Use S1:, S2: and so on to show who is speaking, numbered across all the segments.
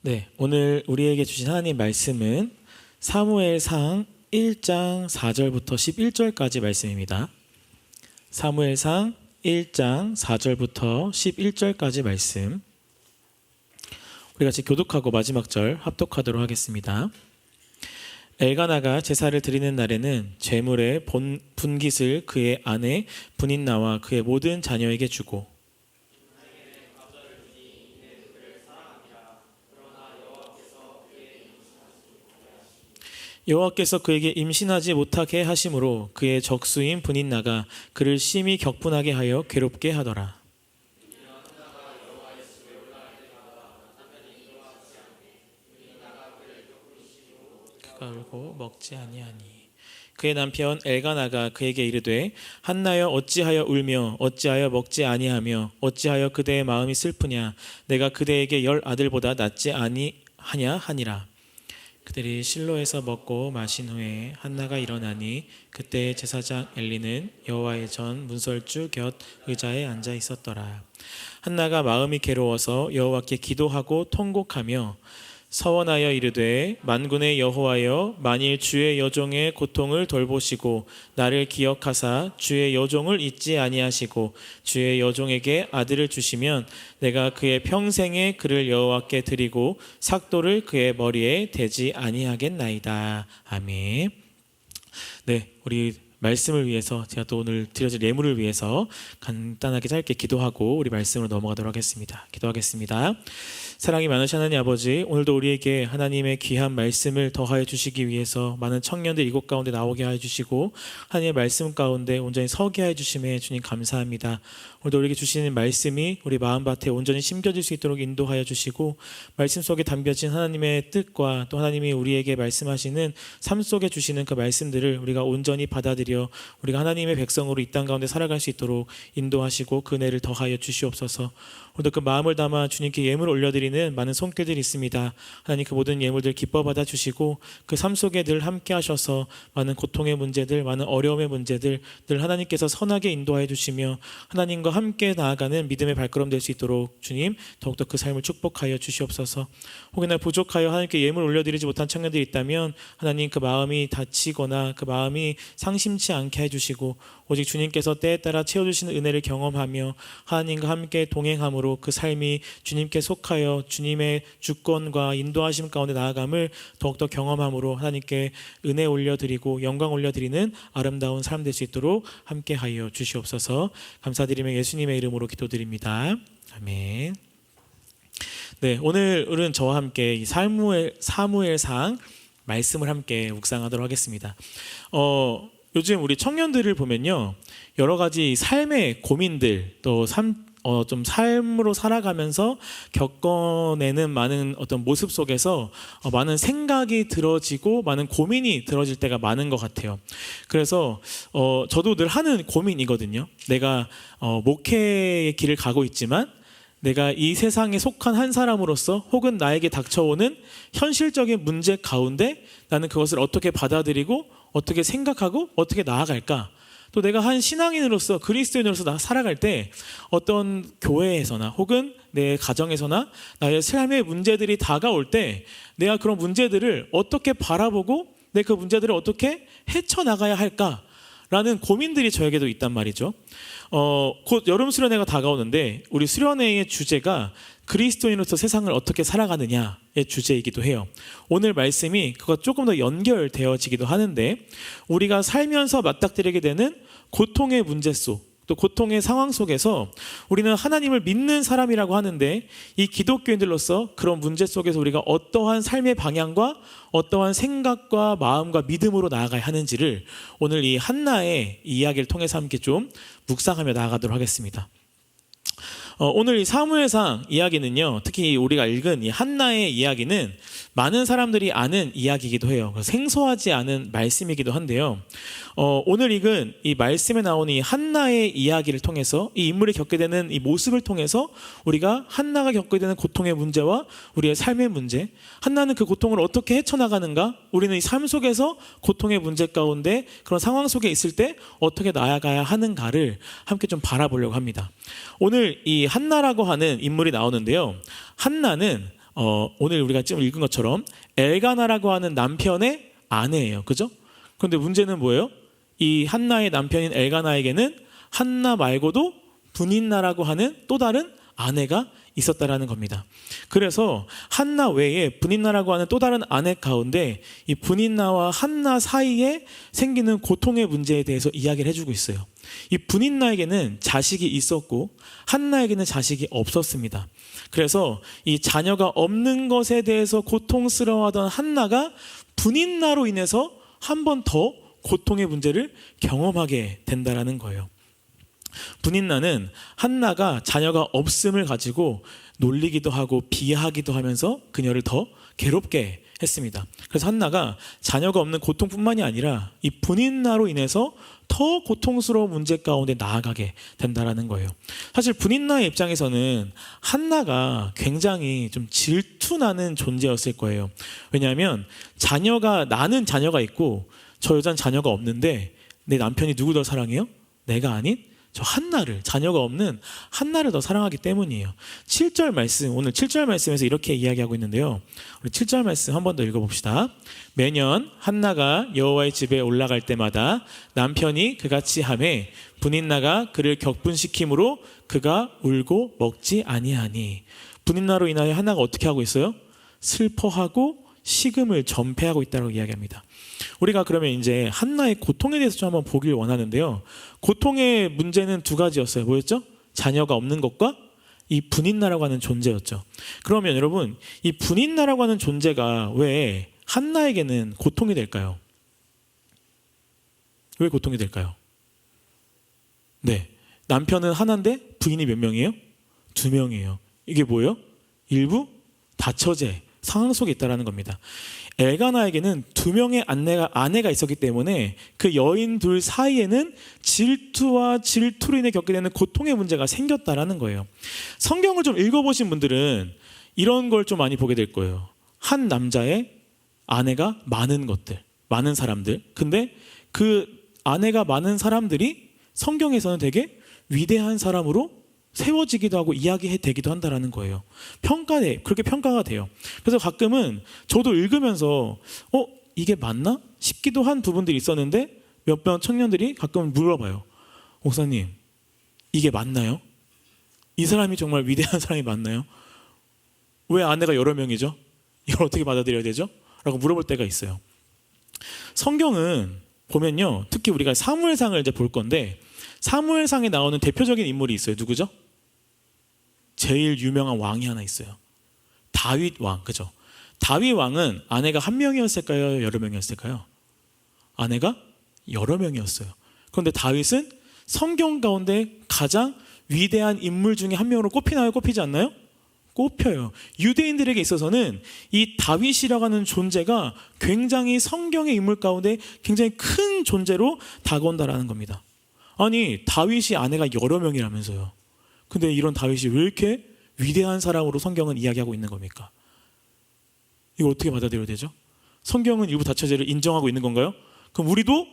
S1: 네, 오늘 우리에게 주신 하나님 말씀은 사무엘상 1장 4절부터 11절까지 말씀입니다. 사무엘상 1장 4절부터 11절까지 말씀. 우리 같이 교독하고 마지막 절 합독하도록 하겠습니다. 엘가나가 제사를 드리는 날에는 제물의 분깃을 그의 아내 분인나와 그의 모든 자녀에게 주고 여호와께서 그에게 임신하지 못하게 하심으로 그의 적수인 분인나가 그를 심히 격분하게 하여 괴롭게 하더라. 그가 울고 먹지 아니하니 그의 남편 엘가나가 그에게 이르되 한나여 어찌하여 울며 어찌하여 먹지 아니하며 어찌하여 그대의 마음이 슬프냐 내가 그대에게 10 아들보다 낫지 아니하냐 하니라. 그들이 실로에서 먹고 마신 후에 한나가 일어나니 그때 제사장 엘리는 여호와의 전 문설주 곁 의자에 앉아 있었더라. 한나가 마음이 괴로워서 여호와께 기도하고 통곡하며 서원하여 이르되 만군의 여호와여 만일 주의 여종의 고통을 돌보시고 나를 기억하사 주의 여종을 잊지 아니하시고 주의 여종에게 아들을 주시면 내가 그의 평생에 그를 여호와께 드리고 삭도를 그의 머리에 대지 아니하겠나이다. 아멘. 네, 우리 말씀을 위해서 제가 또 오늘 드려질 예물을 위해서 간단하게 짧게 기도하고 우리 말씀으로 넘어가도록 하겠습니다. 기도하겠습니다. 사랑이 많으신 하나님 아버지, 오늘도 우리에게 하나님의 귀한 말씀을 더하여 주시기 위해서 많은 청년들 이곳 가운데 나오게 하여 주시고 하나님의 말씀 가운데 온전히 서게 하여 주심에 주님 감사합니다. 오늘도 우리에게 주시는 말씀이 우리 마음밭에 온전히 심겨질 수 있도록 인도하여 주시고 말씀 속에 담겨진 하나님의 뜻과 또 하나님이 우리에게 말씀하시는 삶 속에 주시는 그 말씀들을 우리가 온전히 받아들여 우리가 하나님의 백성으로 이 땅 가운데 살아갈 수 있도록 인도하시고 그 은혜를 더하여 주시옵소서. 오늘도 그 마음을 담아 주님께 예물을 올려드리는 많은 손길들이 있습니다. 하나님 그 모든 예물들 기뻐 받아주시고 그 삶 속에 늘 함께 하셔서 많은 고통의 문제들, 많은 어려움의 문제들 늘 하나님께서 선하게 인도하여 주시며 하나님과 함께 나아가는 믿음의 발걸음 될 수 있도록 주님 더욱더 그 삶을 축복하여 주시옵소서. 혹여나 부족하여 하나님께 예물 올려드리지 못한 청년들이 있다면 하나님 그 마음이 다치거나 그 마음이 상심치 않게 해주시고 오직 주님께서 때에 따라 채워주시는 은혜를 경험하며 하나님과 함께 동행함으로 그 삶이 주님께 속하여 주님의 주권과 인도하심 가운데 나아감을 더욱더 경험함으로 하나님께 은혜 올려드리고 영광 올려드리는 아름다운 삶 될 수 있도록 함께하여 주시옵소서. 감사드리며 예수님의 이름으로 기도드립니다. 아멘. 네, 오늘은 저와 함께 이 사무엘상 말씀을 함께 묵상하도록 하겠습니다. 요즘 우리 청년들을 보면요, 여러 가지 삶의 고민들 또 좀 삶으로 살아가면서 겪어내는 많은 어떤 모습 속에서 많은 생각이 들어지고 많은 고민이 들어질 때가 많은 것 같아요. 그래서 저도 늘 하는 고민이거든요. 내가 목회의 길을 가고 있지만 내가 이 세상에 속한 한 사람으로서 혹은 나에게 닥쳐오는 현실적인 문제 가운데 나는 그것을 어떻게 받아들이고 어떻게 생각하고 어떻게 나아갈까? 또 내가 한 신앙인으로서 그리스도인으로서 살아갈 때 어떤 교회에서나 혹은 내 가정에서나 나의 삶의 문제들이 다가올 때 내가 그런 문제들을 어떻게 바라보고 내 그 문제들을 어떻게 헤쳐나가야 할까라는 고민들이 저에게도 있단 말이죠. 곧 여름 수련회가 다가오는데 우리 수련회의 주제가 그리스도인으로서 세상을 어떻게 살아가느냐의 주제이기도 해요. 오늘 말씀이 그것 조금 더 연결되어지기도 하는데 우리가 살면서 맞닥뜨리게 되는 고통의 문제 속 또 고통의 상황 속에서 우리는 하나님을 믿는 사람이라고 하는데 이 기독교인들로서 그런 문제 속에서 우리가 어떠한 삶의 방향과 어떠한 생각과 마음과 믿음으로 나아가야 하는지를 오늘 이 한나의 이야기를 통해서 함께 좀 묵상하며 나아가도록 하겠습니다. 오늘 이 사무엘상 이야기는요, 특히 우리가 읽은 이 한나의 이야기는 많은 사람들이 아는 이야기이기도 해요. 생소하지 않은 말씀이기도 한데요. 오늘 읽은 이 말씀에 나오는 이 한나의 이야기를 통해서 이 인물이 겪게 되는 이 모습을 통해서 우리가 한나가 겪게 되는 고통의 문제와 우리의 삶의 문제, 한나는 그 고통을 어떻게 헤쳐나가는가, 우리는 이 삶 속에서 고통의 문제 가운데 그런 상황 속에 있을 때 어떻게 나아가야 하는가를 함께 좀 바라보려고 합니다. 오늘 이 한나라고 하는 인물이 나오는데요. 한나는 오늘 우리가 지금 읽은 것처럼 엘가나라고 하는 남편의 아내예요. 그죠? 그런데 문제는 뭐예요? 이 한나의 남편인 엘가나에게는 한나 말고도 분인나라고 하는 또 다른 아내가 있었다라는 겁니다. 그래서 한나 외에 분인나라고 하는 또 다른 아내 가운데 이 분인나와 한나 사이에 생기는 고통의 문제에 대해서 이야기를 해주고 있어요. 이 분인나에게는 자식이 있었고 한나에게는 자식이 없었습니다. 그래서 이 자녀가 없는 것에 대해서 고통스러워하던 한나가 분인나로 인해서 한 번 더 고통의 문제를 경험하게 된다라는 거예요. 분인나는 한나가 자녀가 없음을 가지고 놀리기도 하고 비하하기도 하면서 그녀를 더 괴롭게 했습니다. 그래서 한나가 자녀가 없는 고통뿐만이 아니라 이 분인나로 인해서 더 고통스러운 문제 가운데 나아가게 된다라는 거예요. 사실 분인나의 입장에서는 한나가 굉장히 좀 질투나는 존재였을 거예요. 왜냐하면 나는 자녀가 있고 저 여자는 자녀가 없는데 내 남편이 누구 더 사랑해요? 내가 아닌 저 한나를, 자녀가 없는 한나를 더 사랑하기 때문이에요. 7절 말씀, 오늘 7절 말씀에서 이렇게 이야기하고 있는데요. 우리 7절 말씀 한 번 더 읽어봅시다. 매년 한나가 여호와의 집에 올라갈 때마다 남편이 그같이 하매 분인나가 그를 격분시킴으로 그가 울고 먹지 아니하니. 분인나로 인하여 한나가 어떻게 하고 있어요? 슬퍼하고 식음을 전폐하고 있다고 이야기합니다. 우리가 그러면 이제 한나의 고통에 대해서 좀 한번 보길 원하는데요. 고통의 문제는 두 가지였어요. 뭐였죠? 자녀가 없는 것과 이 분인나라고 하는 존재였죠. 그러면 여러분, 이 분인나라고 하는 존재가 왜 한나에게는 고통이 될까요? 왜 고통이 될까요? 네, 남편은 하나인데 부인이 몇 명이에요? 2명이에요. 이게 뭐예요? 일부 다처제 상황 속에 있다는 겁니다. 엘가나에게는 2명의 아내가 있었기 때문에 그 여인 둘 사이에는 질투와 질투로 인해 겪게 되는 고통의 문제가 생겼다라는 거예요. 성경을 좀 읽어보신 분들은 이런 걸 좀 많이 보게 될 거예요. 한 남자의 아내가 많은 사람들. 근데 그 아내가 많은 사람들이 성경에서는 되게 위대한 사람으로 세워지기도 하고 이야기되기도 한다라는 거예요. 그렇게 평가가 돼요. 그래서 가끔은 저도 읽으면서 이게 맞나? 싶기도 한 부분들이 있었는데 몇몇 청년들이 가끔 물어봐요. 목사님, 이게 맞나요? 이 사람이 정말 위대한 사람이 맞나요? 왜 아내가 여러 명이죠? 이걸 어떻게 받아들여야 되죠? 라고 물어볼 때가 있어요. 성경은 보면요, 특히 우리가 사무엘상을 이제 볼 건데 사무엘상에 나오는 대표적인 인물이 있어요. 누구죠? 제일 유명한 왕이 하나 있어요. 다윗 왕, 그죠? 다윗 왕은 아내가 한 명이었을까요? 여러 명이었을까요? 아내가 여러 명이었어요. 그런데 다윗은 성경 가운데 가장 위대한 인물 중에 한 명으로 꼽히나요? 꼽히지 않나요? 꼽혀요. 유대인들에게 있어서는 이 다윗이라고 하는 존재가 굉장히 성경의 인물 가운데 굉장히 큰 존재로 다가온다라는 겁니다. 아니, 다윗이 아내가 여러 명이라면서요. 근데 이런 다윗이 왜 이렇게 위대한 사람으로 성경은 이야기하고 있는 겁니까? 이거 어떻게 받아들여야 되죠? 성경은 일부 다처제를 인정하고 있는 건가요? 그럼 우리도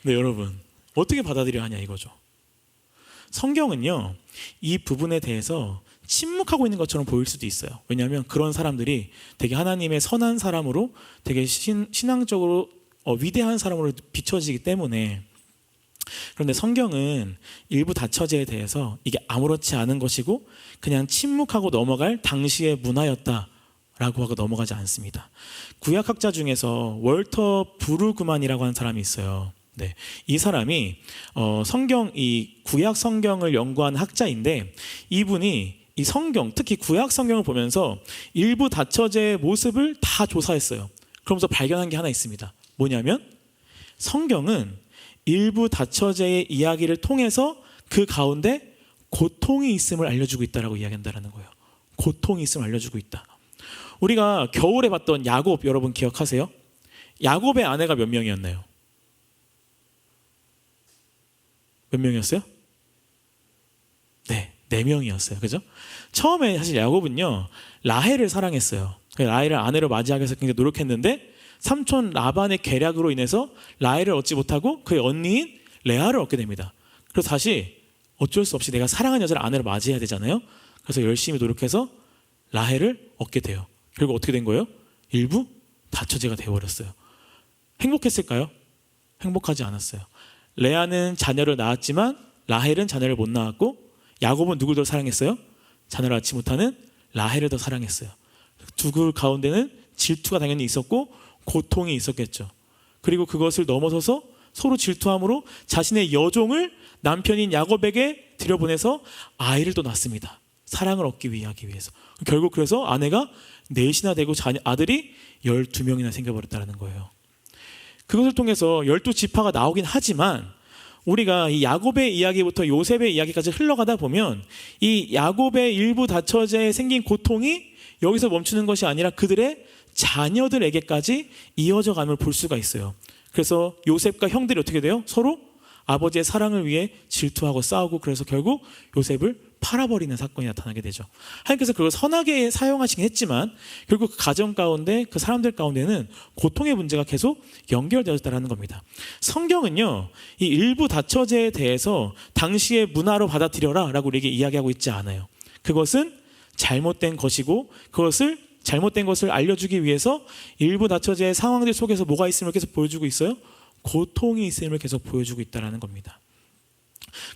S1: 네, 여러분, 어떻게 받아들여야 하냐 이거죠. 성경은요, 이 부분에 대해서 침묵하고 있는 것처럼 보일 수도 있어요. 왜냐하면 그런 사람들이 되게 하나님의 선한 사람으로 되게 신앙적으로 위대한 사람으로 비춰지기 때문에. 그런데 성경은 일부 다처제에 대해서 이게 아무렇지 않은 것이고 그냥 침묵하고 넘어갈 당시의 문화였다라고 하고 넘어가지 않습니다. 구약학자 중에서 월터 브루그만이라고 하는 사람이 있어요. 네, 이 사람이 이 구약 성경을 연구한 학자인데 이분이 이 성경, 특히 구약 성경을 보면서 일부 다처제의 모습을 다 조사했어요. 그러면서 발견한 게 하나 있습니다. 뭐냐면 성경은 일부 다처제의 이야기를 통해서 그 가운데 고통이 있음을 알려주고 있다라고 이야기한다는 거예요. 고통이 있음을 알려주고 있다. 우리가 겨울에 봤던 야곱, 여러분 기억하세요? 야곱의 아내가 몇 명이었나요? 몇 명이었어요? 네, 4명이었어요. 그죠? 처음에 사실 야곱은요, 라헬을 사랑했어요. 라헬을 아내로 맞이하기 위해서 굉장히 노력했는데 삼촌 라반의 계략으로 인해서 라헬을 얻지 못하고 그의 언니인 레아를 얻게 됩니다. 그래서 다시 어쩔 수 없이 내가 사랑하는 여자를 아내로 맞이해야 되잖아요. 그래서 열심히 노력해서 라헬을 얻게 돼요. 결국 어떻게 된 거예요? 일부 다처제가 되어버렸어요. 행복했을까요? 행복하지 않았어요. 레아는 자녀를 낳았지만 라헬은 자녀를 못 낳았고, 야곱은 누굴 더 사랑했어요? 자녀를 낳지 못하는 라헬을 더 사랑했어요. 두 가운데는 질투가 당연히 있었고 고통이 있었겠죠. 그리고 그것을 넘어서서 서로 질투함으로 자신의 여종을 남편인 야곱에게 들여보내서 아이를 또 낳습니다. 사랑을 얻기 위해서. 결국 그래서 아내가 넷이나 되고 아들이 12명이나 생겨버렸다는 거예요. 그것을 통해서 12지파가 나오긴 하지만 우리가 이 야곱의 이야기부터 요셉의 이야기까지 흘러가다 보면 이 야곱의 일부 다처제에 생긴 고통이 여기서 멈추는 것이 아니라 그들의 자녀들에게까지 이어져 감을 볼 수가 있어요. 그래서 요셉과 형들이 어떻게 돼요? 서로 아버지의 사랑을 위해 질투하고 싸우고, 그래서 결국 요셉을 팔아버리는 사건이 나타나게 되죠. 하나님께서 그걸 선하게 사용하시긴 했지만 결국 그 가정 가운데, 그 사람들 가운데는 고통의 문제가 계속 연결되었다는 겁니다. 성경은요, 이 일부 다처제에 대해서 당시의 문화로 받아들여라 라고 우리에게 이야기하고 있지 않아요. 그것은 잘못된 것이고, 그것을 잘못된 것을 알려주기 위해서 일부 다처제의 상황들 속에서 뭐가 있음을 계속 보여주고 있어요? 고통이 있음을 계속 보여주고 있다는 겁니다.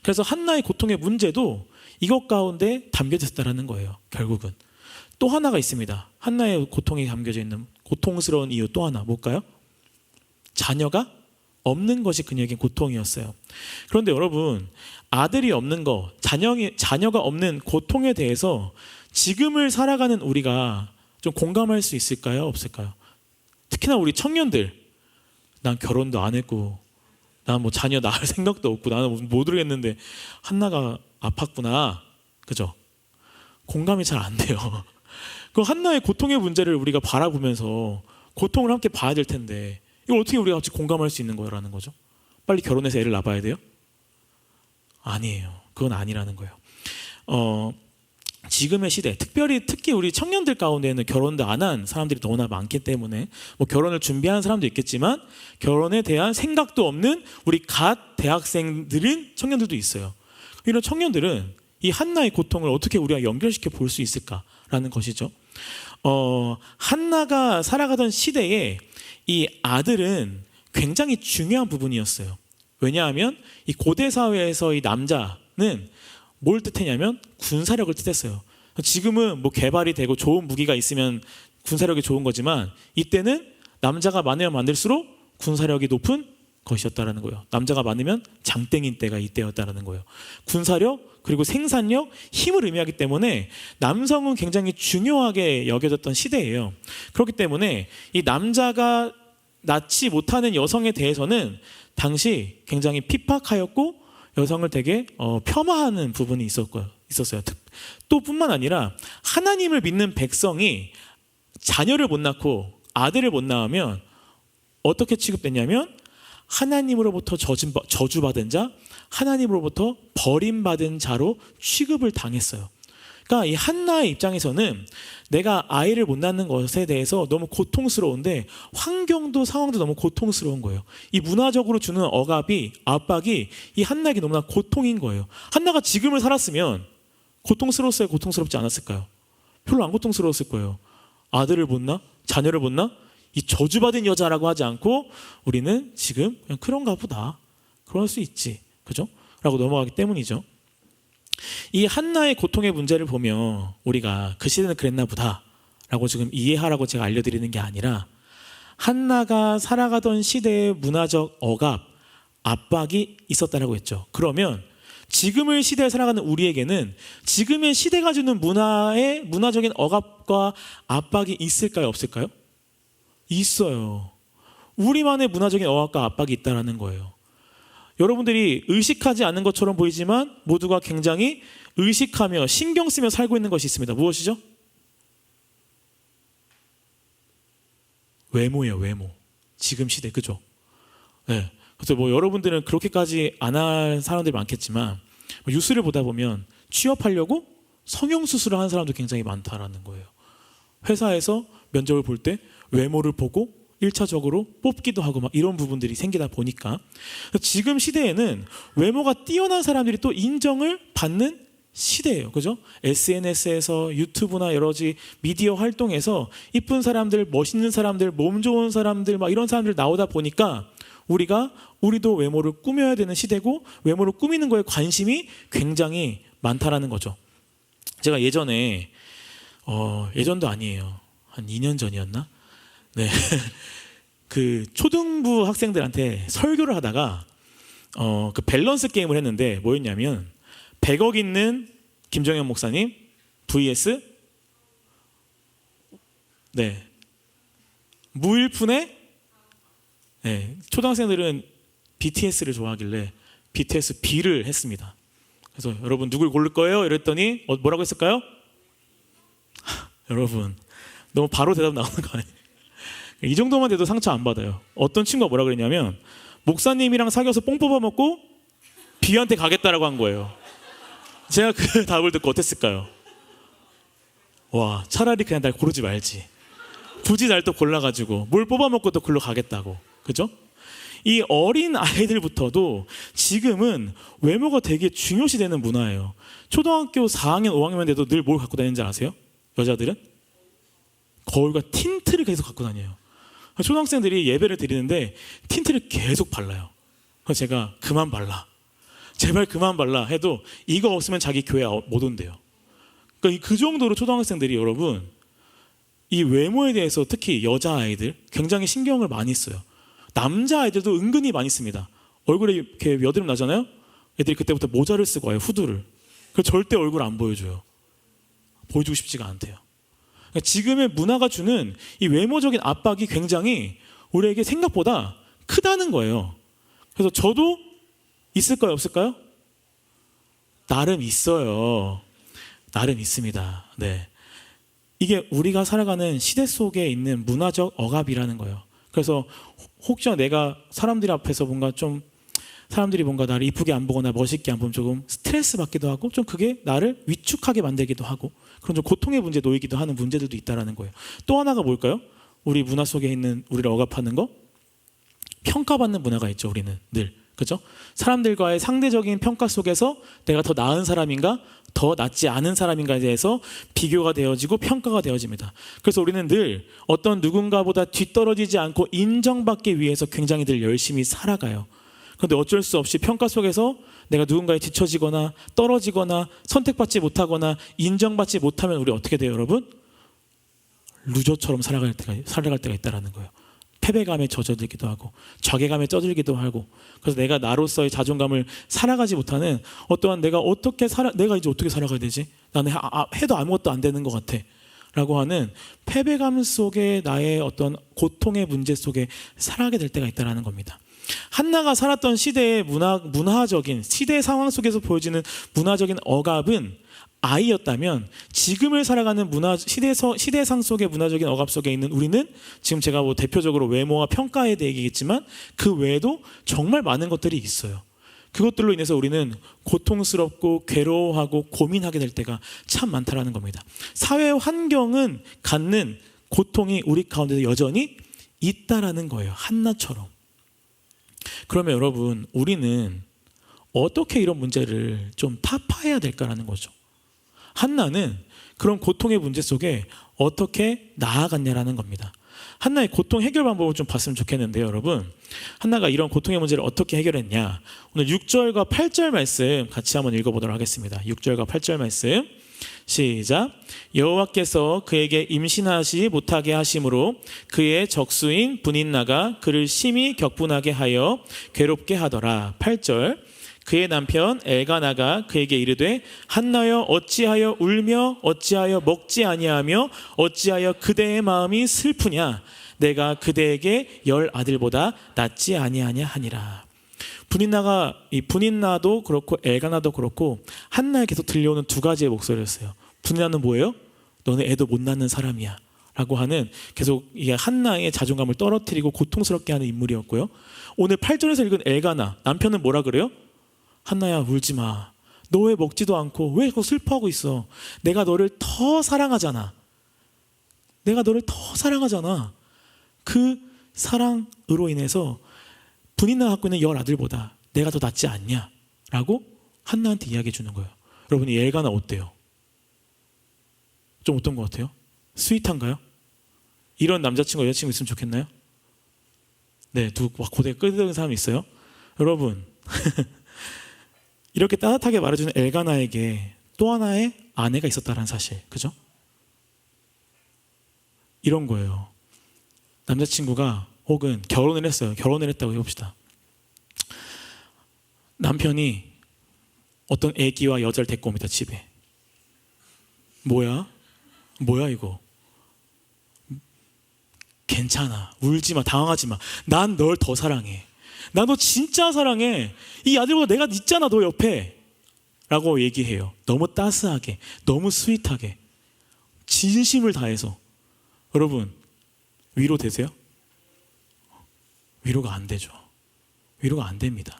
S1: 그래서 한나의 고통의 문제도 이것 가운데 담겨져 있다는 거예요. 결국은 또 하나가 있습니다. 한나의 고통이 담겨져 있는 고통스러운 이유 또 하나, 뭘까요? 자녀가 없는 것이 그녀에게 고통이었어요. 그런데 여러분, 아들이 없는 거, 자녀가 없는 고통에 대해서 지금을 살아가는 우리가 좀 공감할 수 있을까요? 없을까요? 특히나 우리 청년들, 난 결혼도 안 했고, 난 뭐 자녀 낳을 생각도 없고, 나는 못 모르겠는데 한나가 아팠구나, 그죠? 공감이 잘 안 돼요. 그 한나의 고통의 문제를 우리가 바라보면서 고통을 함께 봐야 될 텐데, 이거 어떻게 우리가 같이 공감할 수 있는 거라는 거죠? 빨리 결혼해서 애를 낳아야 돼요? 아니에요. 그건 아니라는 거예요. 지금의 시대, 특히 우리 청년들 가운데는 결혼도 안 한 사람들이 너무나 많기 때문에 뭐 결혼을 준비하는 사람도 있겠지만 결혼에 대한 생각도 없는 우리 갓 대학생들인 청년들도 있어요. 이런 청년들은 이 한나의 고통을 어떻게 우리가 연결시켜 볼 수 있을까라는 것이죠. 한나가 살아가던 시대에 이 아들은 굉장히 중요한 부분이었어요. 왜냐하면 이 고대 사회에서 이 남자는 뭘 뜻했냐면 군사력을 뜻했어요. 지금은 뭐 개발이 되고 좋은 무기가 있으면 군사력이 좋은 거지만 이때는 남자가 많으면 많을수록 군사력이 높은 것이었다는 거예요. 남자가 많으면 장땡인 때가 이때였다는 거예요. 군사력 그리고 생산력, 힘을 의미하기 때문에 남성은 굉장히 중요하게 여겨졌던 시대예요. 그렇기 때문에 이 남자가 낳지 못하는 여성에 대해서는 당시 굉장히 핍박하였고 여성을 되게 폄하하는 부분이 있었어요. 또 뿐만 아니라 하나님을 믿는 백성이 자녀를 못 낳고 아들을 못 낳으면 어떻게 취급됐냐면 하나님으로부터 저주받은 자, 하나님으로부터 버림받은 자로 취급을 당했어요. 그러니까 이 한나의 입장에서는 내가 아이를 못 낳는 것에 대해서 너무 고통스러운데 환경도 상황도 너무 고통스러운 거예요. 이 문화적으로 주는 억압이, 압박이 이 한나에게 너무나 고통인 거예요. 한나가 지금을 살았으면 고통스러웠어요? 고통스럽지 않았을까요? 별로 안 고통스러웠을 거예요. 아들을 못 낳아? 자녀를 못 낳아? 이 저주받은 여자라고 하지 않고 우리는 지금 그냥 그런가 보다, 그럴 수 있지, 그죠? 라고 넘어가기 때문이죠. 이 한나의 고통의 문제를 보면 우리가 그 시대는 그랬나 보다 라고 지금 이해하라고 제가 알려드리는 게 아니라 한나가 살아가던 시대의 문화적 억압, 압박이 있었다라고 했죠. 그러면 지금의 시대에 살아가는 우리에게는 지금의 시대가 주는 문화적인 억압과 압박이 있을까요? 없을까요? 있어요. 우리만의 문화적인 억압과 압박이 있다는 거예요. 여러분들이 의식하지 않는 것처럼 보이지만 모두가 굉장히 의식하며 신경 쓰며 살고 있는 것이 있습니다. 무엇이죠? 외모예요, 외모. 지금 시대, 그죠? 네. 그래서 뭐 여러분들은 그렇게까지 안 할 사람들이 많겠지만 뉴스를 보다 보면 취업하려고 성형수술을 하는 사람도 굉장히 많다라는 거예요. 회사에서 면접을 볼 때 외모를 보고 1차적으로 뽑기도 하고 막 이런 부분들이 생기다 보니까 지금 시대에는 외모가 뛰어난 사람들이 또 인정을 받는 시대예요. 그죠? SNS에서 유튜브나 여러 가지 미디어 활동에서 이쁜 사람들, 멋있는 사람들, 몸 좋은 사람들 막 이런 사람들 나오다 보니까 우리도 외모를 꾸며야 되는 시대고 외모를 꾸미는 거에 관심이 굉장히 많다라는 거죠. 제가 예전도 아니에요. 한 2년 전이었나? 네. 그 초등부 학생들한테 설교를 하다가 그 밸런스 게임을 했는데 뭐였냐면 100억 있는 김정현 목사님 vs 무일푼의 초등학생들은 BTS를 좋아하길래 BTS B를 했습니다. 그래서 여러분 누굴 고를 거예요? 이랬더니 뭐라고 했을까요? 여러분 너무 바로 대답 나오는 거 아니에요? 이 정도만 돼도 상처 안 받아요. 어떤 친구가 뭐라 그랬냐면 목사님이랑 사귀어서 뽕 뽑아 먹고 B한테 가겠다라고 한 거예요. 제가 그 답을 듣고 어땠을까요? 와, 차라리 그냥 날 고르지 말지. 굳이 날 또 골라가지고 뭘 뽑아 먹고 또 글로 가겠다고. 그죠? 이 어린 아이들부터도 지금은 외모가 되게 중요시 되는 문화예요. 초등학교 4학년, 5학년 돼도 늘 뭘 갖고 다니는지 아세요? 여자들은? 거울과 틴트를 계속 갖고 다녀요. 초등학생들이 예배를 드리는데 틴트를 계속 발라요. 그래서 제가 그만 발라. 제발 그만 발라 해도 이거 없으면 자기 교회 못 온대요. 그러니까 그 정도로 초등학생들이 여러분 이 외모에 대해서 특히 여자아이들 굉장히 신경을 많이 써요. 남자아이들도 은근히 많이 씁니다. 얼굴에 이렇게 여드름 나잖아요. 애들이 그때부터 모자를 쓰고 와요. 후드를. 그래서 절대 얼굴 안 보여줘요. 보여주고 싶지가 않대요. 그러니까 지금의 문화가 주는 이 외모적인 압박이 굉장히 우리에게 생각보다 크다는 거예요. 그래서 저도 있을까요? 없을까요? 나름 있어요. 나름 있습니다. 네. 이게 우리가 살아가는 시대 속에 있는 문화적 억압이라는 거예요. 그래서 혹시나 내가 사람들 앞에서 사람들이 뭔가 나를 이쁘게 안 보거나 멋있게 안 보면 조금 스트레스 받기도 하고 좀 그게 나를 위축하게 만들기도 하고 그런 좀 고통의 문제에 놓이기도 하는 문제들도 있다는 거예요. 또 하나가 뭘까요? 우리 문화 속에 있는 우리를 억압하는 거? 평가받는 문화가 있죠. 우리는 늘. 그렇죠? 사람들과의 상대적인 평가 속에서 내가 더 나은 사람인가 더 낫지 않은 사람인가에 대해서 비교가 되어지고 평가가 되어집니다. 그래서 우리는 늘 어떤 누군가보다 뒤떨어지지 않고 인정받기 위해서 굉장히 늘 열심히 살아가요. 그런데 어쩔 수 없이 평가 속에서 내가 누군가에 뒤처지거나 떨어지거나 선택받지 못하거나 인정받지 못하면 우리 어떻게 돼요, 여러분? 루저처럼 살아갈 때가 있다는 거예요. 패배감에 젖어들기도 하고 자괴감에 쪄들기도 하고 그래서 내가 나로서의 자존감을 살아가지 못하는 어떠한 내가 이제 어떻게 살아가야 되지? 나는 해도 아무것도 안 되는 것 같아 라고 하는 패배감 속에 나의 어떤 고통의 문제 속에 살아가게 될 때가 있다는 겁니다. 한나가 살았던 시대의 문화적인 시대 상황 속에서 보여지는 문화적인 억압은 아이였다면 지금을 살아가는 시대상 속의 문화적인 억압 속에 있는 우리는 지금 제가 대표적으로 외모와 평가에 대해 얘기했지만 그 외에도 정말 많은 것들이 있어요. 그것들로 인해서 우리는 고통스럽고 괴로워하고 고민하게 될 때가 참 많다라는 겁니다. 사회 환경은 갖는 고통이 우리 가운데도 여전히 있다라는 거예요. 한나처럼. 그러면 여러분 우리는 어떻게 이런 문제를 좀 타파해야 될까라는 거죠. 한나는 그런 고통의 문제 속에 어떻게 나아갔냐라는 겁니다. 한나의 고통 해결 방법을 좀 봤으면 좋겠는데요, 여러분. 한나가 이런 고통의 문제를 어떻게 해결했냐. 오늘 6절과 8절 말씀 같이 한번 읽어보도록 하겠습니다. 6절과 8절 말씀 시작. 여호와께서 그에게 임신하지 못하게 하심으로 그의 적수인 분인나가 그를 심히 격분하게 하여 괴롭게 하더라. 8절. 그의 남편 엘가나가 그에게 이르되 한나여 어찌하여 울며 어찌하여 먹지 아니하며 어찌하여 그대의 마음이 슬프냐. 내가 그대에게 10 아들보다 낫지 아니하냐 하니라. 분인나도 그렇고 엘가나도 그렇고 한나에 계속 들려오는 두 가지의 목소리였어요. 분인나는 뭐예요? 너는 애도 못 낳는 사람이야 라고 하는 계속 이게 한나의 자존감을 떨어뜨리고 고통스럽게 하는 인물이었고요. 오늘 8절에서 읽은 엘가나 남편은 뭐라 그래요? 한나야 울지 마. 너 왜 먹지도 않고 왜 그거 슬퍼하고 있어? 내가 너를 더 사랑하잖아. 그 사랑으로 인해서 분인나가 갖고 있는 10 아들보다 내가 더 낫지 않냐? 라고 한나한테 이야기해 주는 거예요. 여러분 이 엘가나 어때요? 좀 어떤 것 같아요? 스윗한가요? 이런 남자친구 여자친구 있으면 좋겠나요? 네, 막 고대 끄덕이는 사람이 있어요? 여러분 이렇게 따뜻하게 말해주는 엘가나에게 또 하나의 아내가 있었다는 사실, 그죠? 이런 거예요. 남자친구가 혹은 결혼을 했어요. 결혼을 했다고 해봅시다. 남편이 어떤 애기와 여자를 데리고 옵니다. 집에. 뭐야 이거. 괜찮아, 울지 마, 당황하지 마. 난 널 더 사랑해. 나 너 진짜 사랑해. 이 아들보다 내가 있잖아, 너 옆에. 라고 얘기해요. 너무 따스하게, 너무 스윗하게, 진심을 다해서. 여러분 위로 되세요? 위로가 안 되죠. 위로가 안 됩니다.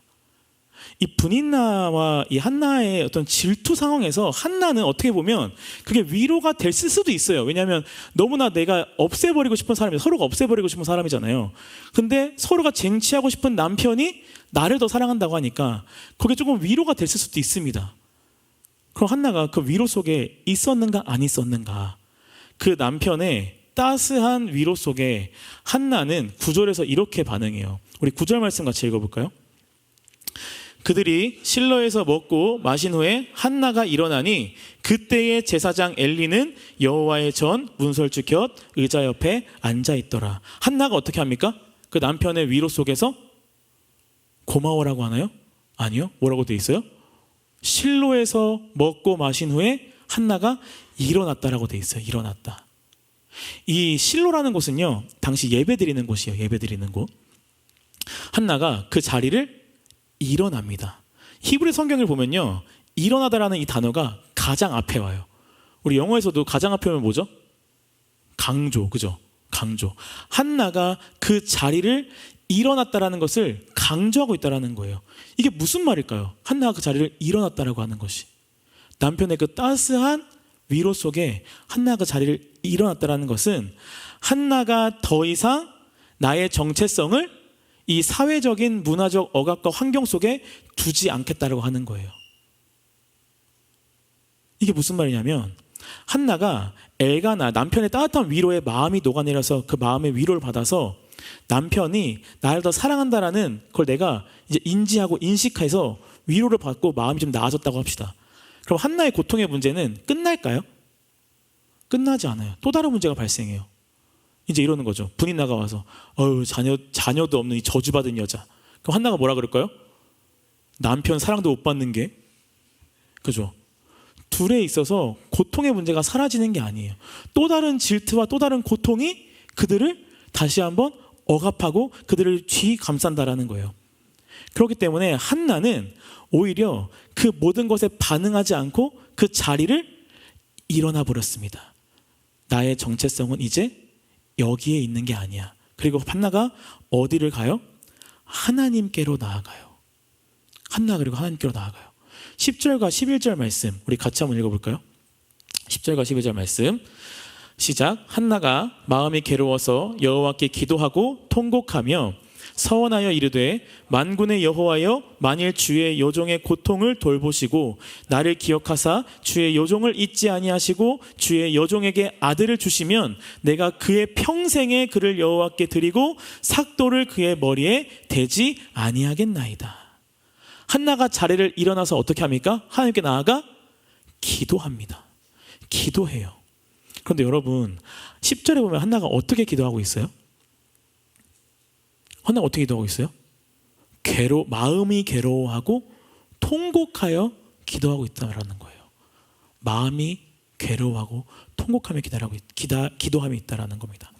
S1: 이 브닌나와 이 한나의 어떤 질투 상황에서 한나는 어떻게 보면 그게 위로가 될 수도 있어요. 왜냐하면 너무나 내가 없애버리고 싶은 사람이, 서로가 없애버리고 싶은 사람이잖아요. 근데 서로가 쟁취하고 싶은 남편이 나를 더 사랑한다고 하니까 그게 조금 위로가 됐을 수도 있습니다. 그럼 한나가 그 위로 속에 있었는가 안 있었는가, 그 남편의 따스한 위로 속에 한나는 9절에서 이렇게 반응해요. 우리 9절 말씀 같이 읽어볼까요? 그들이 실로에서 먹고 마신 후에 한나가 일어나니 그때의 제사장 엘리는 여호와의 전 문설주 곁 의자 옆에 앉아있더라. 한나가 어떻게 합니까? 그 남편의 위로 속에서 고마워라고 하나요? 아니요. 뭐라고 돼 있어요? 실로에서 먹고 마신 후에 한나가 일어났다라고 돼 있어요. 일어났다. 이 실로라는 곳은요, 당시 예배드리는 곳이에요. 예배드리는 곳. 한나가 그 자리를 일어납니다. 히브리 성경을 보면요, 일어나다라는 이 단어가 가장 앞에 와요. 우리 영어에서도 가장 앞에 오면 뭐죠? 강조, 그죠? 강조. 한나가 그 자리를 일어났다라는 것을 강조하고 있다라는 거예요. 이게 무슨 말일까요? 한나가 그 자리를 일어났다라고 하는 것이, 남편의 그 따스한 위로 속에 한나가 그 자리를 일어났다라는 것은 한나가 더 이상 나의 정체성을 이 사회적인 문화적 억압과 환경 속에 두지 않겠다라고 하는 거예요. 이게 무슨 말이냐면 한나가 엘가나, 남편의 따뜻한 위로에 마음이 녹아내려서 그 마음의 위로를 받아서 남편이 나를 더 사랑한다라는 걸 내가 이제 인지하고 인식해서 위로를 받고 마음이 좀 나아졌다고 합시다. 그럼 한나의 고통의 문제는 끝날까요? 끝나지 않아요. 또 다른 문제가 발생해요. 이제 이러는 거죠. 분이 나가와서 자녀도 없는 이 저주받은 여자. 그럼 한나가 뭐라 그럴까요? 남편 사랑도 못 받는 게, 그죠? 둘에 있어서 고통의 문제가 사라지는 게 아니에요. 또 다른 질투와 또 다른 고통이 그들을 다시 한번 억압하고 그들을 뒤감싼다라는 거예요. 그렇기 때문에 한나는 오히려 그 모든 것에 반응하지 않고 그 자리를 일어나 버렸습니다. 나의 정체성은 이제 여기에 있는 게 아니야. 그리고 한나가 어디를 가요? 하나님께로 나아가요. 한나가 그리고 하나님께로 나아가요. 10절과 11절 말씀 우리 같이 한번 읽어볼까요? 10절과 11절 말씀 시작. 한나가 마음이 괴로워서 여호와께 기도하고 통곡하며 서원하여 이르되 만군의 여호와여, 만일 주의 여종의 고통을 돌보시고 나를 기억하사 주의 여종을 잊지 아니하시고 주의 여종에게 아들을 주시면 내가 그의 평생에 그를 여호와께 드리고 삭도를 그의 머리에 대지 아니하겠나이다. 한나가 자리를 일어나서 어떻게 합니까? 하나님께 나아가 기도합니다. 기도해요. 그런데 여러분 10절에 보면 한나가 어떻게 기도하고 있어요? 한나가 어떻게 기도하고 있어요? 마음이 괴로워하고 통곡하여 기도하고 있다는 거예요. 마음이 괴로워하고 통곡하며 기도함이 있다는 겁니다.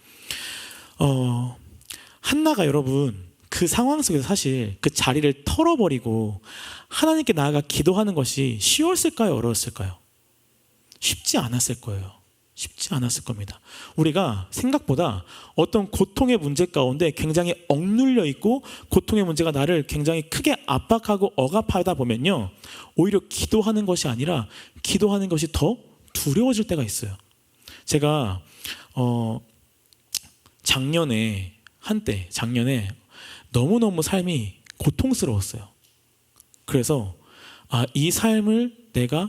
S1: 한나가 여러분 그 상황 속에서 사실 그 자리를 털어버리고 하나님께 나아가 기도하는 것이 쉬웠을까요? 어려웠을까요? 쉽지 않았을 거예요. 쉽지 않았을 겁니다. 우리가 생각보다 어떤 고통의 문제 가운데 굉장히 억눌려 있고 고통의 문제가 나를 굉장히 크게 압박하고 억압하다 보면요, 오히려 기도하는 것이 아니라 기도하는 것이 더 두려워질 때가 있어요. 제가 작년에 너무너무 삶이 고통스러웠어요. 그래서 이 삶을 내가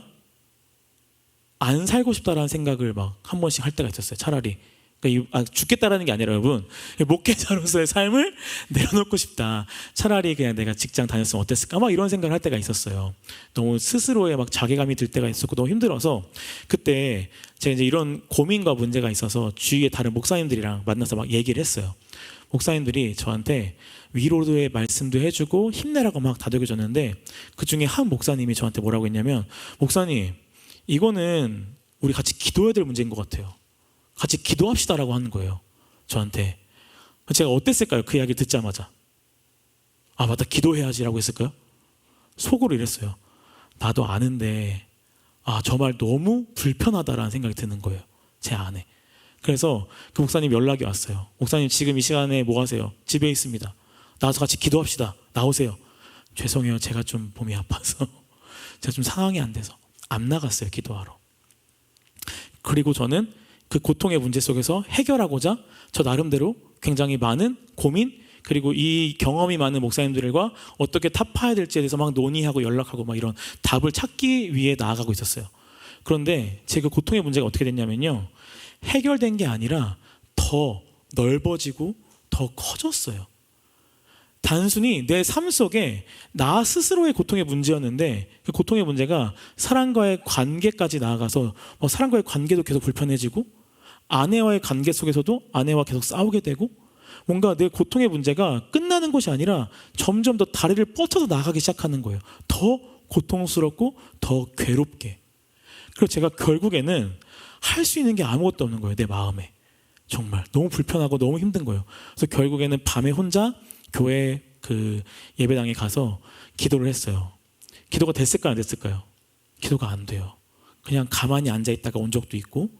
S1: 안 살고 싶다라는 생각을 막 한 번씩 할 때가 있었어요. 차라리 그러니까 죽겠다라는 게 아니라 여러분, 목회자로서의 삶을 내려놓고 싶다. 차라리 그냥 내가 직장 다녔으면 어땠을까? 막 이런 생각을 할 때가 있었어요. 너무 스스로의 막 자괴감이 들 때가 있었고 너무 힘들어서 그때 제가 이제 이런 고민과 문제가 있어서 주위에 다른 목사님들이랑 만나서 막 얘기를 했어요. 목사님들이 저한테 위로의 말씀도 해주고 힘내라고 막 다독여줬는데 그 중에 한 목사님이 저한테 뭐라고 했냐면, 목사님, 이거는 우리 같이 기도해야 될 문제인 것 같아요. 같이 기도합시다라고 하는 거예요, 저한테. 제가 어땠을까요? 그 이야기를 듣자마자. 아, 맞다, 기도해야지라고 했을까요? 속으로 이랬어요. 나도 아는데 저 말 너무 불편하다라는 생각이 드는 거예요, 제 안에. 그래서 그 목사님 연락이 왔어요. 목사님, 지금 이 시간에 뭐 하세요? 집에 있습니다. 나와서 같이 기도합시다. 나오세요. 죄송해요, 제가 좀 몸이 아파서 제가 좀 상황이 안 돼서 안 나갔어요, 기도하러. 그리고 저는 그 고통의 문제 속에서 해결하고자 저 나름대로 굉장히 많은 고민, 그리고 이 경험이 많은 목사님들과 어떻게 타파해야 될지에 대해서 막 논의하고 연락하고 막 이런 답을 찾기 위해 나아가고 있었어요. 그런데 제 그 고통의 문제가 어떻게 됐냐면요, 해결된 게 아니라 더 넓어지고 더 커졌어요. 단순히 내 삶 속에 나 스스로의 고통의 문제였는데 그 고통의 문제가 사람과의 관계까지 나아가서 사람과의 관계도 계속 불편해지고, 아내와의 관계 속에서도 아내와 계속 싸우게 되고, 뭔가 내 고통의 문제가 끝나는 것이 아니라 점점 더 다리를 뻗쳐서 나가기 시작하는 거예요. 더 고통스럽고 더 괴롭게. 그래서 제가 결국에는 할 수 있는 게 아무것도 없는 거예요, 내 마음에. 정말 너무 불편하고 너무 힘든 거예요. 그래서 결국에는 밤에 혼자 교회 그 예배당에 가서 기도를 했어요. 기도가 됐을까요, 안 됐을까요? 기도가 안 돼요. 그냥 가만히 앉아 있다가 온 적도 있고,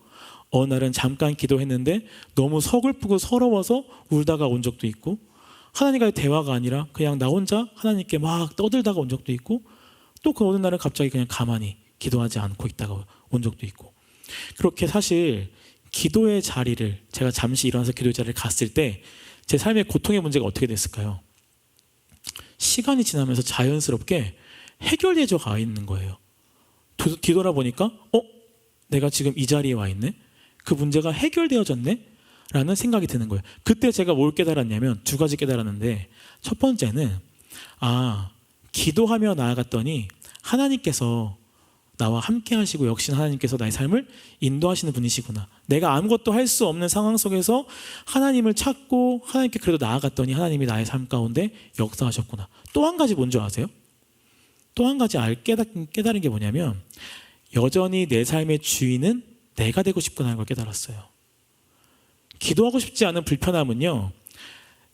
S1: 어느 날은 잠깐 기도했는데 너무 서글프고 서러워서 울다가 온 적도 있고, 하나님과의 대화가 아니라 그냥 나 혼자 하나님께 막 떠들다가 온 적도 있고, 또 그 어느 날은 갑자기 그냥 가만히 기도하지 않고 있다가 온 적도 있고. 그렇게 사실 기도의 자리를, 제가 잠시 일어나서 기도의 자리를 갔을 때 제 삶의 고통의 문제가 어떻게 됐을까요? 시간이 지나면서 자연스럽게 해결되어 가 있는 거예요. 뒤돌아보니까 내가 지금 이 자리에 와 있네? 그 문제가 해결되어졌네? 라는 생각이 드는 거예요. 그때 제가 뭘 깨달았냐면 두 가지 깨달았는데, 첫 번째는 기도하며 나아갔더니 하나님께서 나와 함께 하시고 역시 하나님께서 나의 삶을 인도하시는 분이시구나. 내가 아무것도 할 수 없는 상황 속에서 하나님을 찾고 하나님께 그래도 나아갔더니 하나님이 나의 삶 가운데 역사하셨구나. 또 한 가지 뭔지 아세요? 또 한 가지 깨달은 게 뭐냐면, 여전히 내 삶의 주인은 내가 되고 싶구나 하는 걸 깨달았어요. 기도하고 싶지 않은 불편함은요,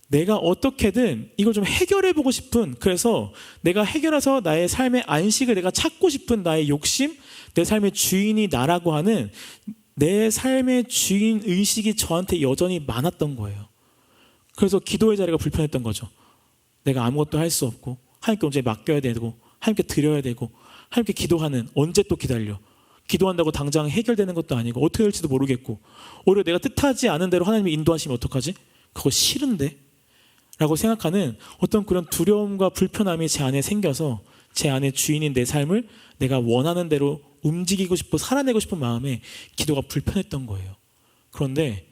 S1: 내가 어떻게든 이걸 좀 해결해보고 싶은, 그래서 내가 해결해서 나의 삶의 안식을 내가 찾고 싶은 나의 욕심, 내 삶의 주인이 나라고 하는 내 삶의 주인 의식이 저한테 여전히 많았던 거예요. 그래서 기도의 자리가 불편했던 거죠. 내가 아무것도 할 수 없고 하나님께 언제 맡겨야 되고 하나님께 드려야 되고, 하나님께 기도하는, 언제 또 기다려, 기도한다고 당장 해결되는 것도 아니고 어떻게 될지도 모르겠고, 오히려 내가 뜻하지 않은 대로 하나님이 인도하시면 어떡하지? 그거 싫은데? 라고 생각하는 어떤 그런 두려움과 불편함이 제 안에 생겨서 제 안에 주인인 내 삶을 내가 원하는 대로 움직이고 싶고 살아내고 싶은 마음에 기도가 불편했던 거예요. 그런데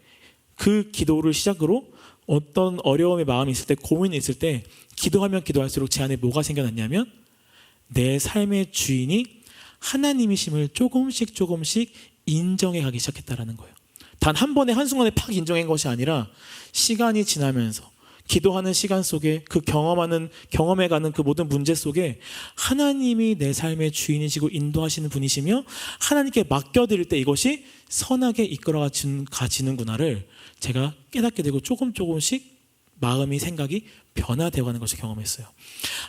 S1: 그 기도를 시작으로 어떤 어려움의 마음이 있을 때, 고민이 있을 때 기도하면 기도할수록 제 안에 뭐가 생겨났냐면, 내 삶의 주인이 하나님이심을 조금씩 인정해 가기 시작했다라는 거예요. 단 한 번에 한순간에 팍 인정한 것이 아니라 시간이 지나면서 기도하는 시간 속에 그 경험해가는 그 모든 문제 속에 하나님이 내 삶의 주인이시고 인도하시는 분이시며 하나님께 맡겨드릴 때 이것이 선하게 이끌어 가지는구나를 제가 깨닫게 되고 조금씩 마음이, 생각이 변화되어가는 것을 경험했어요.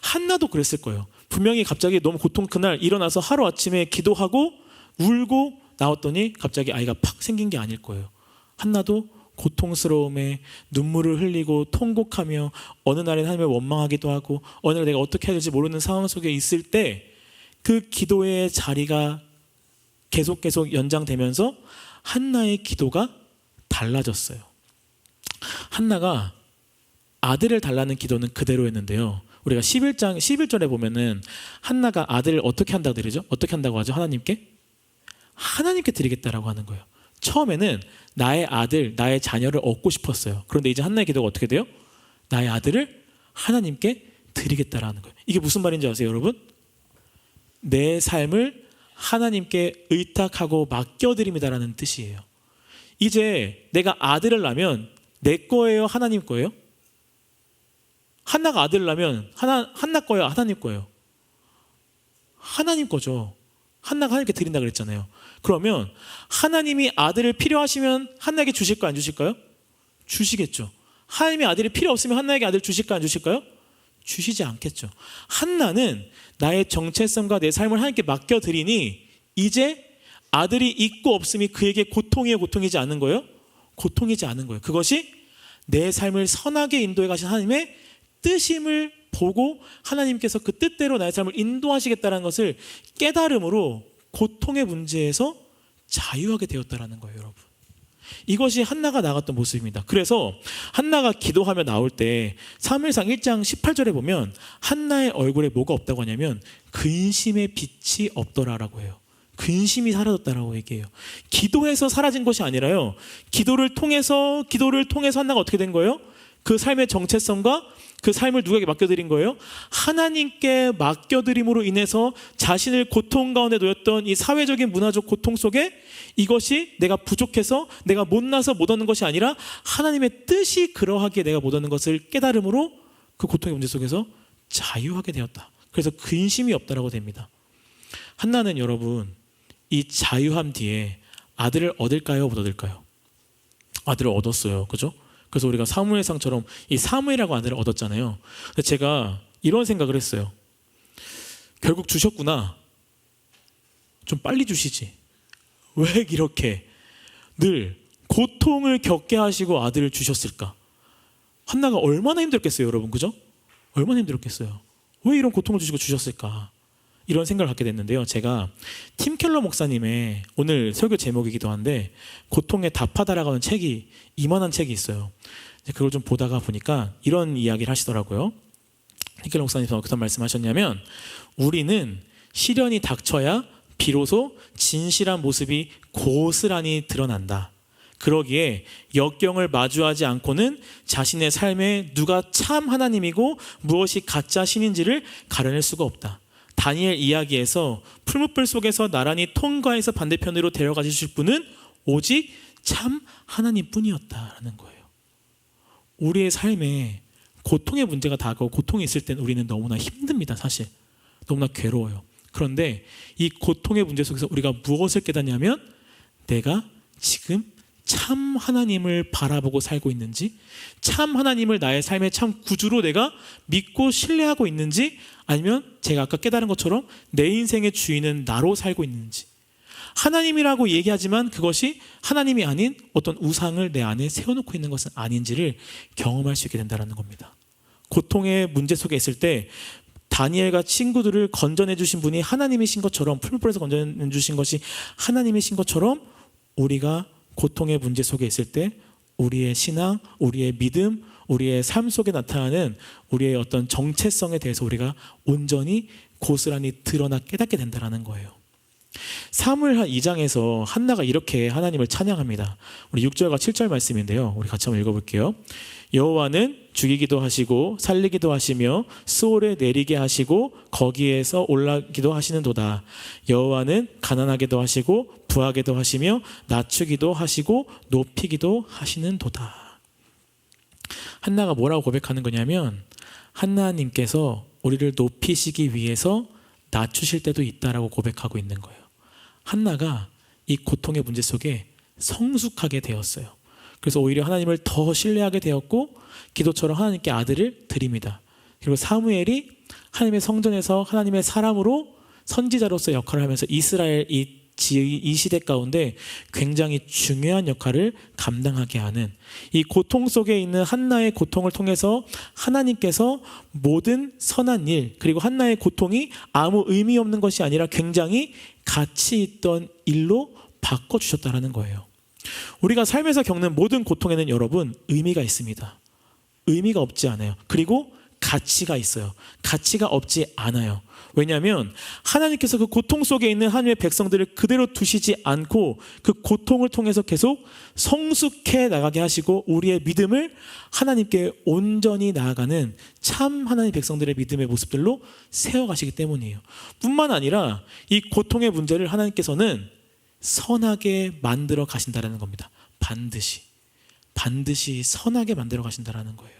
S1: 한나도 그랬을 거예요. 분명히 갑자기 너무 고통, 그날 일어나서 하루아침에 기도하고 울고 나왔더니 갑자기 아이가 팍 생긴 게 아닐 거예요. 한나도 고통스러움에 눈물을 흘리고 통곡하며 어느 날엔 하나님을 원망하기도 하고, 어느 날 내가 어떻게 해야 될지 모르는 상황 속에 있을 때 그 기도의 자리가 계속 연장되면서 한나의 기도가 달라졌어요. 한나가 아들을 달라는 기도는 그대로였는데요, 우리가 11절에 보면은 한나가 아들을 어떻게 한다고 그러죠? 어떻게 한다고 하죠? 하나님께 하나님께 드리겠다라고 하는 거예요. 처음에는 나의 아들, 나의 자녀를 얻고 싶었어요. 그런데 이제 한나의 기도가 어떻게 돼요? 나의 아들을 하나님께 드리겠다라는 거예요. 이게 무슨 말인지 아세요, 여러분? 내 삶을 하나님께 의탁하고 맡겨드립니다라는 뜻이에요. 이제 내가 아들을 낳으면 내 거예요, 하나님 거예요? 한나가 아들을 낳으면 한나 거예요, 하나님 거예요? 하나님 거죠. 한나가 하나님께 드린다 그랬잖아요. 그러면 하나님이 아들을 필요하시면 한나에게 주실까요, 안 주실까요? 주시겠죠. 하나님이 아들이 필요 없으면 한나에게 아들 주실까요, 안 주실까요? 주시지 않겠죠. 한나는 나의 정체성과 내 삶을 하나님께 맡겨드리니 이제 아들이 있고 없음이 그에게 고통이에요, 고통이지 않은 거예요? 고통이지 않은 거예요. 그것이 내 삶을 선하게 인도해 가신 하나님의 뜻임을 보고 하나님께서 그 뜻대로 나의 삶을 인도하시겠다는 것을 깨달음으로 고통의 문제에서 자유하게 되었다는 거예요, 여러분. 이것이 한나가 나갔던 모습입니다. 그래서 한나가 기도하며 나올 때 사무엘상 1장 18절에 보면 한나의 얼굴에 뭐가 없다고 하냐면 근심의 빛이 없더라라고 해요. 근심이 사라졌다라고 얘기해요. 기도해서 사라진 것이 아니라요, 기도를 통해서 한나가 어떻게 된 거예요? 그 삶의 정체성과 그 삶을 누구에게 맡겨드린 거예요? 하나님께 맡겨드림으로 인해서 자신을 고통 가운데 놓였던 이 사회적인 문화적 고통 속에 이것이 내가 부족해서 내가 못나서 못 얻는 것이 아니라 하나님의 뜻이 그러하기에 내가 못 얻는 것을 깨달음으로 그 고통의 문제 속에서 자유하게 되었다. 그래서 근심이 없다라고 됩니다. 한나는 여러분 이 자유함 뒤에 아들을 얻을까요, 못 얻을까요? 아들을 얻었어요. 그죠? 그래서 우리가 사무엘상처럼 이 사무엘이라고 아들을 얻었잖아요. 근데 제가 이런 생각을 했어요. 결국 주셨구나. 좀 빨리 주시지. 왜 이렇게 늘 고통을 겪게 하시고 아들을 주셨을까? 한나가 얼마나 힘들었겠어요, 여러분. 그죠? 얼마나 힘들었겠어요. 왜 이런 고통을 주시고 주셨을까? 이런 생각을 갖게 됐는데요. 제가 팀 켈러 목사님의 오늘 설교 제목이기도 한데 고통에 답하다라고 하는 책이 이만한 책이 있어요. 그걸 좀 보다가 보니까 이런 이야기를 하시더라고요. 팀 켈러 목사님께서 어떤 말씀하셨냐면 우리는 시련이 닥쳐야 비로소 진실한 모습이 고스란히 드러난다. 그러기에 역경을 마주하지 않고는 자신의 삶에 누가 참 하나님이고 무엇이 가짜 신인지를 가려낼 수가 없다. 다니엘 이야기에서 풀무불 속에서 나란히 통과해서 반대편으로 데려가 주실 분은 오직 참 하나님뿐이었다라는 거예요. 우리의 삶에 고통의 문제가 다가오고 고통이 있을 땐 우리는 너무나 힘듭니다. 사실 너무나 괴로워요. 그런데 이 고통의 문제 속에서 우리가 무엇을 깨닫냐면 내가 지금 참 하나님을 바라보고 살고 있는지, 참 하나님을 나의 삶의 참 구주로 내가 믿고 신뢰하고 있는지, 아니면 제가 아까 깨달은 것처럼 내 인생의 주인은 나로 살고 있는지, 하나님이라고 얘기하지만 그것이 하나님이 아닌 어떤 우상을 내 안에 세워놓고 있는 것은 아닌지를 경험할 수 있게 된다는 겁니다. 고통의 문제 속에 있을 때 다니엘과 친구들을 건져내 주신 분이 하나님이신 것처럼, 풀무불에서 건져내 주신 것이 하나님이신 것처럼 우리가 고통의 문제 속에 있을 때 우리의 신앙, 우리의 믿음, 우리의 삶 속에 나타나는 우리의 어떤 정체성에 대해서 우리가 온전히 고스란히 드러나 깨닫게 된다는 거예요. 사무엘하 2장에서 한나가 이렇게 하나님을 찬양합니다. 우리 6절과 7절 말씀인데요. 우리 같이 한번 읽어볼게요. 여호와는 죽이기도 하시고 살리기도 하시며 스올에 내리게 하시고 거기에서 올라기도 하시는도다. 여호와는 가난하게도 하시고 부하게도 하시며 낮추기도 하시고 높이기도 하시는도다. 한나가 뭐라고 고백하는 거냐면 하나님께서 우리를 높이시기 위해서 낮추실 때도 있다라고 고백하고 있는 거예요. 한나가 이 고통의 문제 속에 성숙하게 되었어요. 그래서 오히려 하나님을 더 신뢰하게 되었고 기도처럼 하나님께 아들을 드립니다. 그리고 사무엘이 하나님의 성전에서 하나님의 사람으로 선지자로서 역할을 하면서 이스라엘 이 시대 가운데 굉장히 중요한 역할을 감당하게 하는, 이 고통 속에 있는 한나의 고통을 통해서 하나님께서 모든 선한 일, 그리고 한나의 고통이 아무 의미 없는 것이 아니라 굉장히 가치 있던 일로 바꿔주셨다는 거예요. 우리가 삶에서 겪는 모든 고통에는 여러분 의미가 있습니다. 의미가 없지 않아요. 그리고 가치가 있어요. 가치가 없지 않아요. 왜냐하면 하나님께서 그 고통 속에 있는 하나님의 백성들을 그대로 두시지 않고 그 고통을 통해서 계속 성숙해 나가게 하시고 우리의 믿음을 하나님께 온전히 나아가는 참 하나님 백성들의 믿음의 모습들로 세워가시기 때문이에요. 뿐만 아니라 이 고통의 문제를 하나님께서는 선하게 만들어 가신다라는 겁니다. 반드시 선하게 만들어 가신다라는 거예요.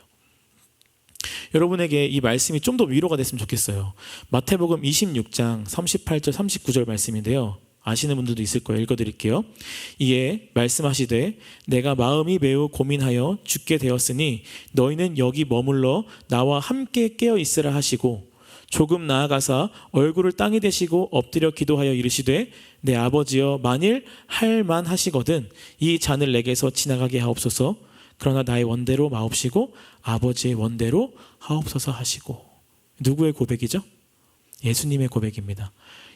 S1: 여러분에게 이 말씀이 좀 더 위로가 됐으면 좋겠어요. 마태복음 26장 38절 39절 말씀인데요. 아시는 분들도 있을 거예요. 읽어드릴게요. 이에 말씀하시되 내가 마음이 매우 고민하여 죽게 되었으니 너희는 여기 머물러 나와 함께 깨어 있으라 하시고 조금 나아가사 얼굴을 땅에 대시고 엎드려 기도하여 이르시되 내 아버지여 만일 할 만하시거든 이 잔을 내게서 지나가게 하옵소서. 그러나 나의 원대로 마옵시고 아버지의 원대로 하옵소서 하시고. 누구의 고백이죠? 예수님의 고백입니다.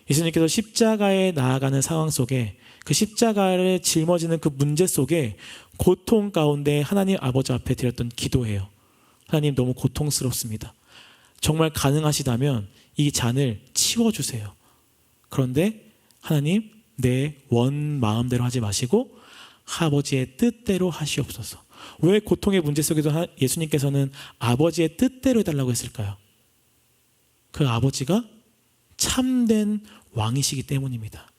S1: 예수님께서 십자가에 나아가는 상황 속에 그 십자가를 짊어지는 그 문제 속에 고통 가운데 하나님 아버지 앞에 드렸던 기도예요. 하나님 너무 고통스럽습니다. 정말 가능하시다면 이 잔을 치워주세요. 그런데 하나님 내 원 마음대로 하지 마시고 아버지의 뜻대로 하시옵소서. 왜 고통의 문제 속에서 예수님께서는 아버지의 뜻대로 해달라고 했을까요? 그 아버지가 참된 왕이시기 때문입니다.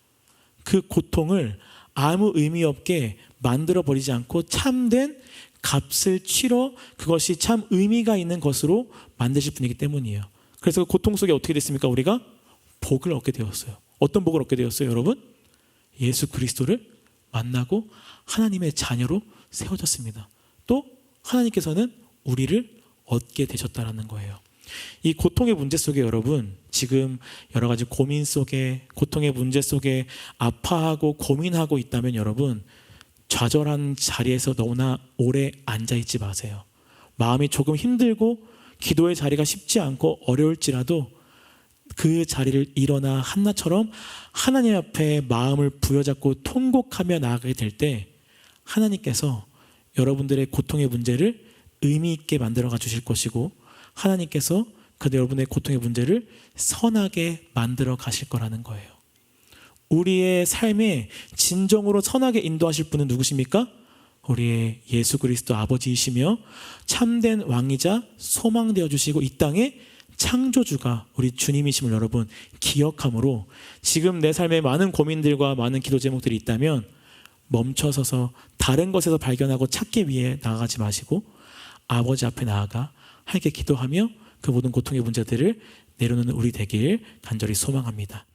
S1: 그 고통을 아무 의미 없게 만들어버리지 않고 참된 값을 치러 그것이 참 의미가 있는 것으로 만드실 분이기 때문이에요. 그래서 그 고통 속에 어떻게 됐습니까? 우리가 복을 얻게 되었어요. 어떤 복을 얻게 되었어요, 여러분? 예수 그리스도를 만나고 하나님의 자녀로 세워졌습니다. 또 하나님께서는 우리를 얻게 되셨다는 거예요. 이 고통의 문제 속에 여러분 지금 여러 가지 고민 속에 고통의 문제 속에 아파하고 고민하고 있다면 여러분 좌절한 자리에서 너무나 오래 앉아있지 마세요. 마음이 조금 힘들고 기도의 자리가 쉽지 않고 어려울지라도 그 자리를 일어나 한나처럼 하나님 앞에 마음을 부여잡고 통곡하며 나아가게 될 때 하나님께서 여러분들의 고통의 문제를 의미 있게 만들어가 주실 것이고 하나님께서 여러분의 고통의 문제를 선하게 만들어 가실 거라는 거예요. 우리의 삶에 진정으로 선하게 인도하실 분은 누구십니까? 우리의 예수 그리스도 아버지이시며 참된 왕이자 소망되어 주시고 이 땅의 창조주가 우리 주님이심을 여러분 기억함으로 지금 내 삶에 많은 고민들과 많은 기도 제목들이 있다면 멈춰서서 다른 것에서 발견하고 찾기 위해 나아가지 마시고 아버지 앞에 나아가 함께 기도하며 그 모든 고통의 문제들을 내려놓는 우리 되길 간절히 소망합니다.